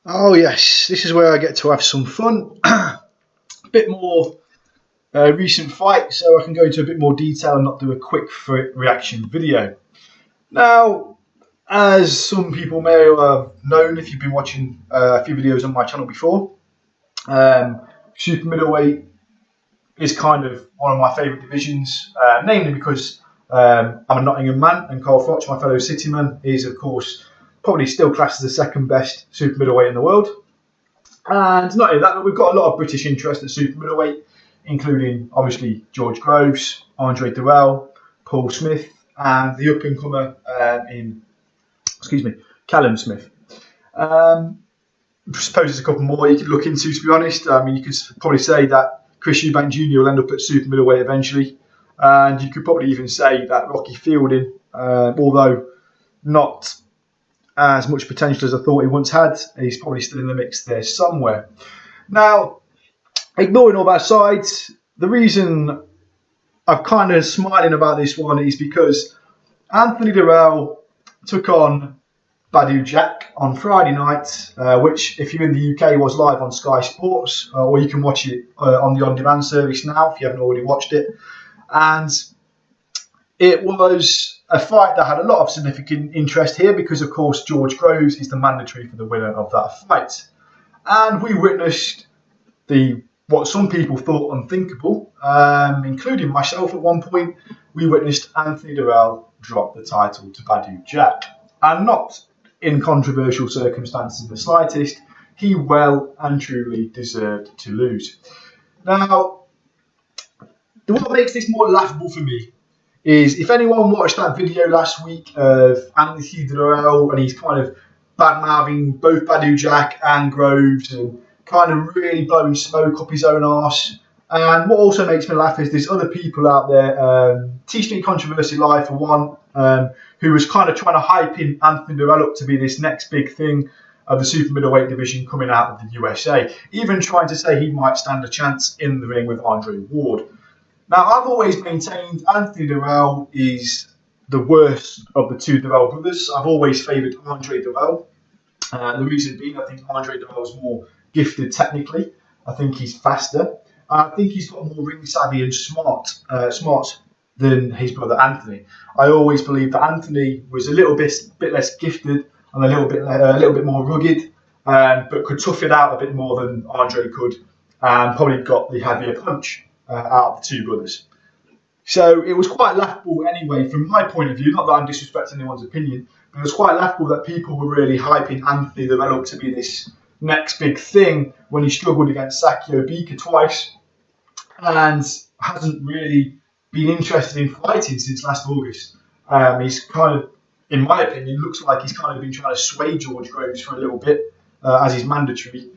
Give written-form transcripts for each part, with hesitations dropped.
Oh yes, this is where I get to have some fun. A bit more recent fight, so I can go into a bit more detail and not do a quick reaction video. Now, as some people may have known if you've been watching a few videos on my channel before, super middleweight is kind of one of my favourite divisions, namely because I'm a Nottingham man and Carl Froch, my fellow Cityman, is of course probably still classed as the second best super middleweight in the world. And not only that, but we've got a lot of British interest at super middleweight, including obviously George Groves, Andre Dirrel, Paul Smith, and the up-and-comer Callum Smith. I suppose there's a couple more you could look into, to be honest. I mean, you could probably say that Chris Eubank Jr. will end up at super middleweight eventually. And you could probably even say that Rocky Fielding, although not as much potential as I thought he once had, he's probably still in the mix there somewhere. Now, ignoring all that aside, the reason I'm kind of smiling about this one is because Anthony Dirrel took on Badou Jack on Friday night, which, if you're in the UK, was live on Sky Sports, or you can watch it on the on-demand service now if you haven't already watched it. And it was a fight that had a lot of significant interest here because, of course, George Groves is the mandatory for the winner of that fight. And we witnessed what some people thought unthinkable, including myself at one point. We witnessed Anthony Dirrel drop the title to Badou Jack. And not in controversial circumstances in the slightest. He well and truly deserved to lose. Now, what makes this more laughable for me is if anyone watched that video last week of Anthony Dirrel and he's kind of bad-mouthing both Badou Jack and Groves and kind of really blowing smoke up his own arse. And what also makes me laugh is there's other people out there, T-Street Controversy Live for one, who was kind of trying to hype in Anthony Dirrel up to be this next big thing of the super middleweight division coming out of the USA, even trying to say he might stand a chance in the ring with Andre Ward. Now, I've always maintained Anthony Dirrel is the worst of the two Dirrel brothers. I've always favoured Andre Dirrel. The reason being, I think Andre Dirrel is more gifted technically. I think he's faster. I think he's got more ring savvy and smart than his brother Anthony. I always believed that Anthony was a little bit less gifted and a little bit more rugged, but could tough it out a bit more than Andre could, and probably got the heavier punch out of the two brothers. So it was quite laughable anyway, from my point of view. Not that I'm disrespecting anyone's opinion, but it was quite laughable that people were really hyping Anthony Dirrel up to be this next big thing when he struggled against Sakio Bika twice and hasn't really been interested in fighting since last August. He's kind of, in my opinion, looks like he's kind of been trying to sway George Groves for a little bit as his mandatory,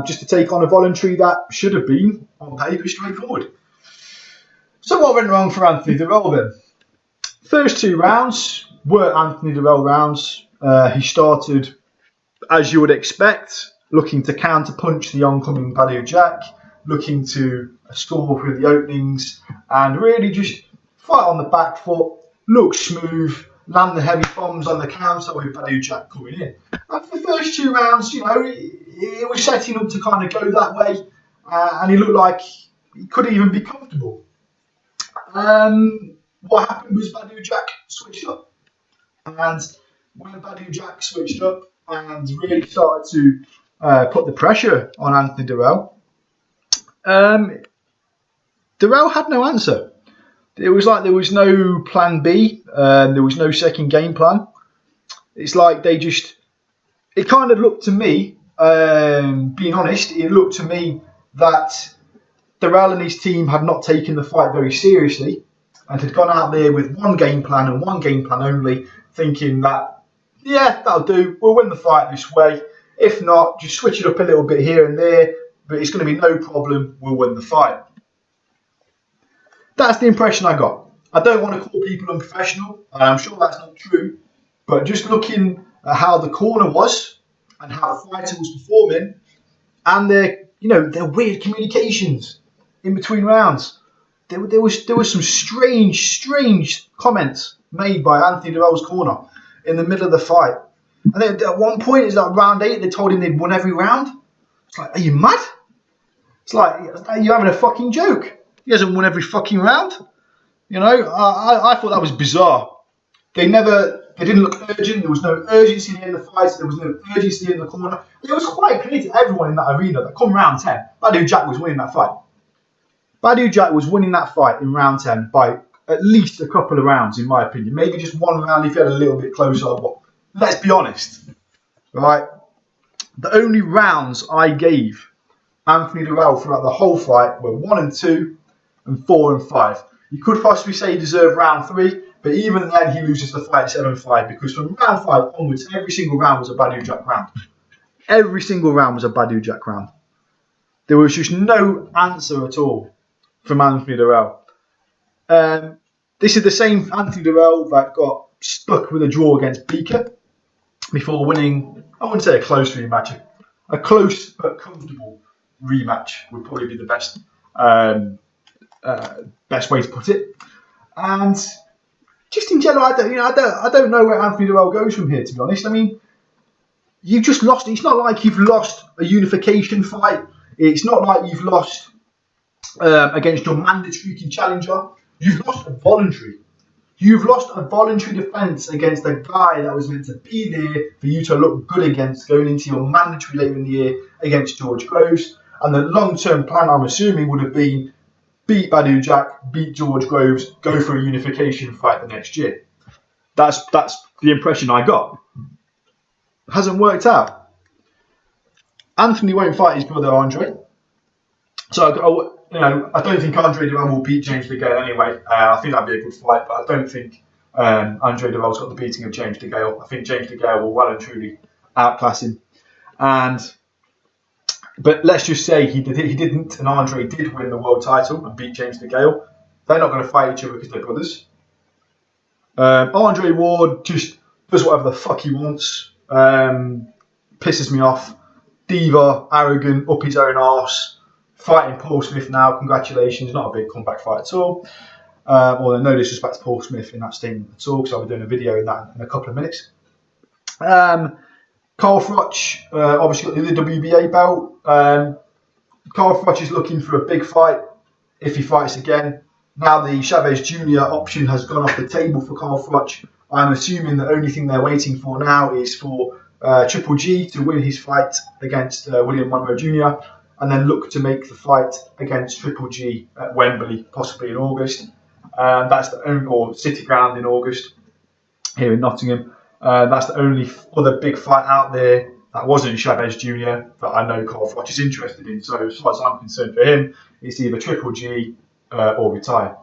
just to take on a voluntary that should have been, on paper, straightforward. So what went wrong for Anthony Dirrel then? First two rounds were Anthony Dirrel rounds. He started, as you would expect, looking to counter-punch the oncoming Badou Jack, looking to score through the openings, and really just fight on the back foot, look smooth, land the heavy bombs on the counter with Badou Jack coming in. And for the first two rounds, it was setting up to kind of go that way, and he looked like he couldn't even be comfortable. What happened was Badou Jack switched up. And when Badou Jack switched up and really started to put the pressure on Anthony Dirrel, Dirrel had no answer. It was like there was no plan B, there was no second game plan. It's like it kind of looked to me, being honest, it looked to me that Dirrel and his team had not taken the fight very seriously and had gone out there with one game plan and one game plan only, thinking that, yeah, that'll do, we'll win the fight this way. If not, just switch it up a little bit here and there, but it's going to be no problem, we'll win the fight. That's the impression I got. I don't want to call people unprofessional, and I'm sure that's not true, but just looking at how the corner was and how the fighter was performing and their weird communications in between rounds, there was some strange comments made by Anthony Dirrel's corner in the middle of the fight. And then at one point, it's like round 8, they told him they'd won every round. It's like, are you mad? It's like, you're having a fucking joke. He hasn't won every fucking round. You know, I thought that was bizarre. They didn't look urgent. There was no urgency in the fight. There was no urgency in the corner. It was quite clear to everyone in that arena that come round 10, Badou Jack was winning that fight. Badou Jack was winning that fight in round 10 by at least a couple of rounds, in my opinion. Maybe just one round if he had a little bit closer. But let's be honest, right? The only rounds I gave Anthony Dirrel throughout the whole fight were 1 and 2 and 4 and 5. You could possibly say he deserved round 3, but even then he loses the fight 7-5 because from round 5 onwards, every single round was a Badou Jack round. Every single round was a Badou Jack round. There was just no answer at all from Anthony Dirrel. This is the same Anthony Dirrel that got stuck with a draw against Beaker before winning, I wouldn't say a close rematch, a close but comfortable rematch would probably be the best best way to put it. And just in general, I don't know where Anthony Dirrel goes from here, to be honest. I mean, you've just lost. It's not like you've lost a unification fight. It's not like you've lost against your mandatory challenger. You've lost a voluntary. You've lost a voluntary defence against a guy that was meant to be there for you to look good against going into your mandatory later in the year against George Groves. And the long-term plan, I'm assuming, would have been beat Badou Jack, beat George Groves, go for a unification fight the next year. That's the impression I got. Hasn't worked out. Anthony won't fight his brother Andre. So I don't think Andre Dirrel will beat James DeGale anyway. I think that'd be a good fight, but I don't think Andre Dirrel's got the beating of James DeGale. I think James DeGale will well and truly outclass him. But let's just say he didn't, and Andre did win the world title and beat James DeGale. They're not going to fight each other because they're brothers. Andre Ward just does whatever the fuck he wants. Pisses me off. Diva, arrogant, up his own arse. Fighting Paul Smith now, congratulations. Not a big comeback fight at all. Well, no disrespect to Paul Smith in that statement at all, because I'll be doing a video in that in a couple of minutes. Carl Froch, obviously got the other WBA belt. Carl Froch is looking for a big fight if he fights again. Now the Chavez Jr. option has gone off the table for Carl Froch. I'm assuming the only thing they're waiting for now is for Triple G to win his fight against William Monroe Jr. and then look to make the fight against Triple G at Wembley, possibly in August. That's the only, or City Ground in August, here in Nottingham. That's the only other big fight out there that wasn't Chavez Jr. that I know Carl Froch is interested in. So as far as I'm concerned for him, it's either Triple G or retire.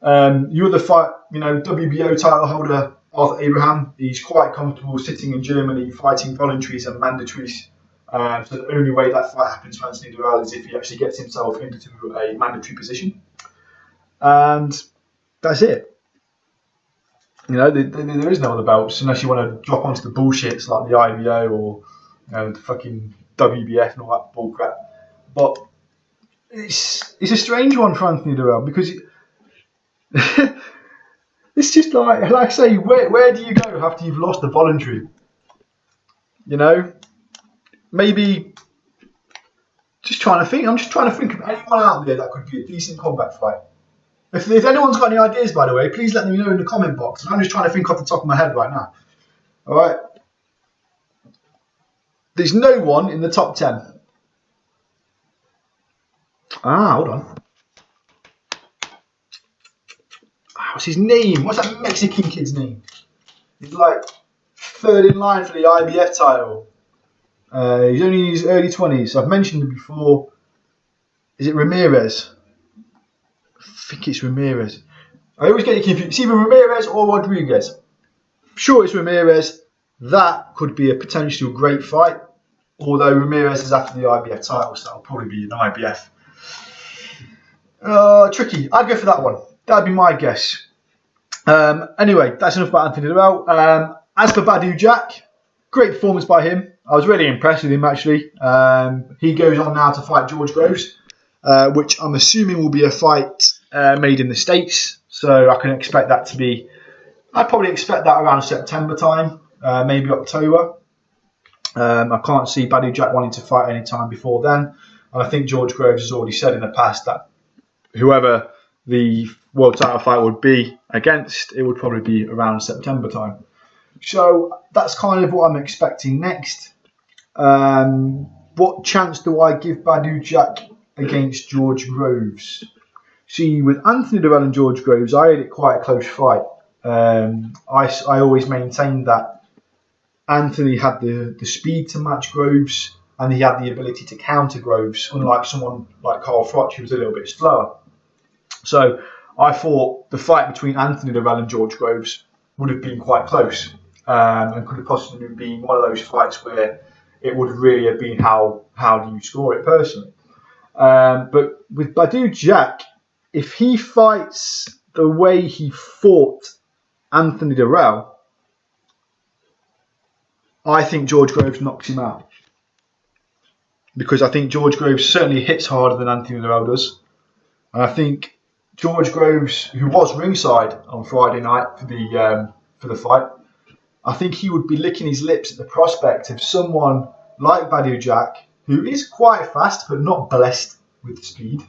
The other fight, WBO title holder Arthur Abraham, he's quite comfortable sitting in Germany fighting voluntaries and mandatories. So the only way that fight happens for Anthony Dirrel is if he actually gets himself into a mandatory position. And that's it. There is no other belts unless you want to drop onto the bullshits like the IBO or the fucking WBF and all that bullcrap. But it's a strange one for Anthony Dirrel because it's just like I say, where do you go after you've lost the voluntary? Maybe just trying to think. I'm just trying to think of anyone out there that could be a decent combat fight. If anyone's got any ideas, by the way, please let me know in the comment box. I'm just trying to think off the top of my head right now. All right. There's no one in the top 10. Hold on. What's his name? What's that Mexican kid's name? He's like third in line for the IBF title. He's only in his early 20s. I've mentioned him before. Is it Ramirez? I think it's Ramirez. I always get it confused. It's either Ramirez or Rodriguez. I'm sure it's Ramirez. That could be a potential great fight. Although Ramirez is after the IBF title, so that'll probably be an IBF. Tricky. I'd go for that one. That'd be my guess. Anyway, that's enough about Anthony Dirrel. As for Badou Jack, great performance by him. I was really impressed with him, actually. He goes on now to fight George Groves, which I'm assuming will be a fight made in the States. So I can expect that to be... I'd probably expect that around September time. maybe October. I can't see Badou Jack wanting to fight any time before then. And I think George Groves has already said in the past that whoever the world title fight would be against, it would probably be around September time. So that's kind of what I'm expecting next. What chance do I give Badou Jack against George Groves? See, with Anthony Dirrel and George Groves, I had it quite a close fight. I always maintained that Anthony had the speed to match Groves, and he had the ability to counter Groves, unlike someone like Carl Froch, who was a little bit slower. So I thought the fight between Anthony Dirrel and George Groves would have been quite close, and could have possibly been one of those fights where it would really have been how do you score it personally. But with Badou Jack, if he fights the way he fought Anthony Dirrel, I think George Groves knocks him out. Because I think George Groves certainly hits harder than Anthony Dirrel does. And I think George Groves, who was ringside on Friday night for the fight, I think he would be licking his lips at the prospect of someone like Badou Jack, who is quite fast but not blessed with speed.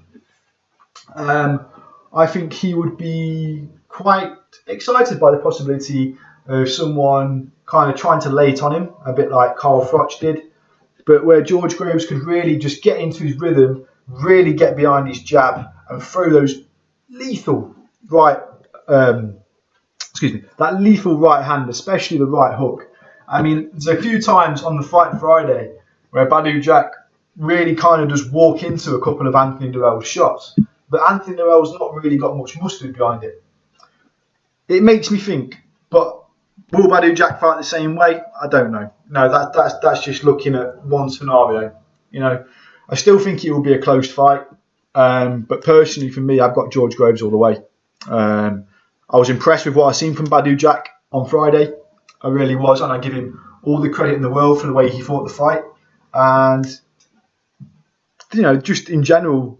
I think he would be quite excited by the possibility of someone kind of trying to lay it on him, a bit like Carl Froch did, but where George Groves could really just get into his rhythm, really get behind his jab and throw those lethal that lethal right hand, especially the right hook. I mean, there's a few times on the fight Friday where Badou Jack really kind of just walk into a couple of Anthony Dirrel's shots, but Anthony Dirrel's not really got much mustard behind it. It makes me think, but will Badou Jack fight the same way? I don't know. No, that's just looking at one scenario. You know, I still think it will be a close fight, but personally for me, I've got George Groves all the way. I was impressed with what I seen from Badou Jack on Friday. I really was, and I give him all the credit in the world for the way he fought the fight, and you know, just in general,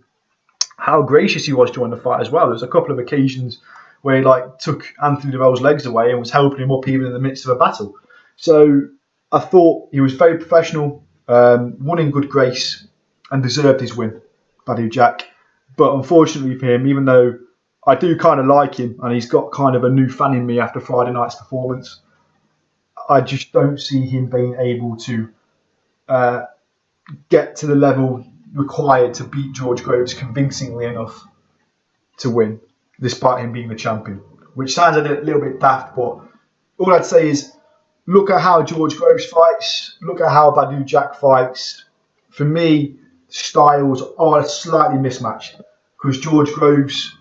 how gracious he was during the fight as well. There's a couple of occasions where he took Anthony Dirrel's legs away and was helping him up even in the midst of a battle. So I thought he was very professional, won in good grace, and deserved his win, Badou Jack. But unfortunately for him, even though I do kind of like him and he's got kind of a new fan in me after Friday night's performance, I just don't see him being able to get to the level required to beat George Groves convincingly enough to win, despite him being the champion. Which sounds a little bit daft, but all I'd say is look at how George Groves fights, look at how Badou Jack fights. For me, styles are slightly mismatched because George Groves,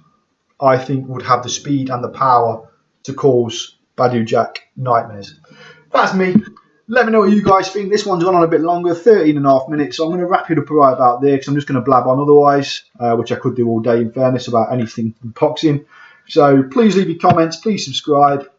I think, would have the speed and the power to cause Badou Jack nightmares. That's me. Let me know what you guys think. This one's gone on a bit longer, 13.5 minutes, so I'm going to wrap it up right about there because I'm just going to blab on otherwise, which I could do all day in fairness about anything in boxing. So please leave your comments, please subscribe,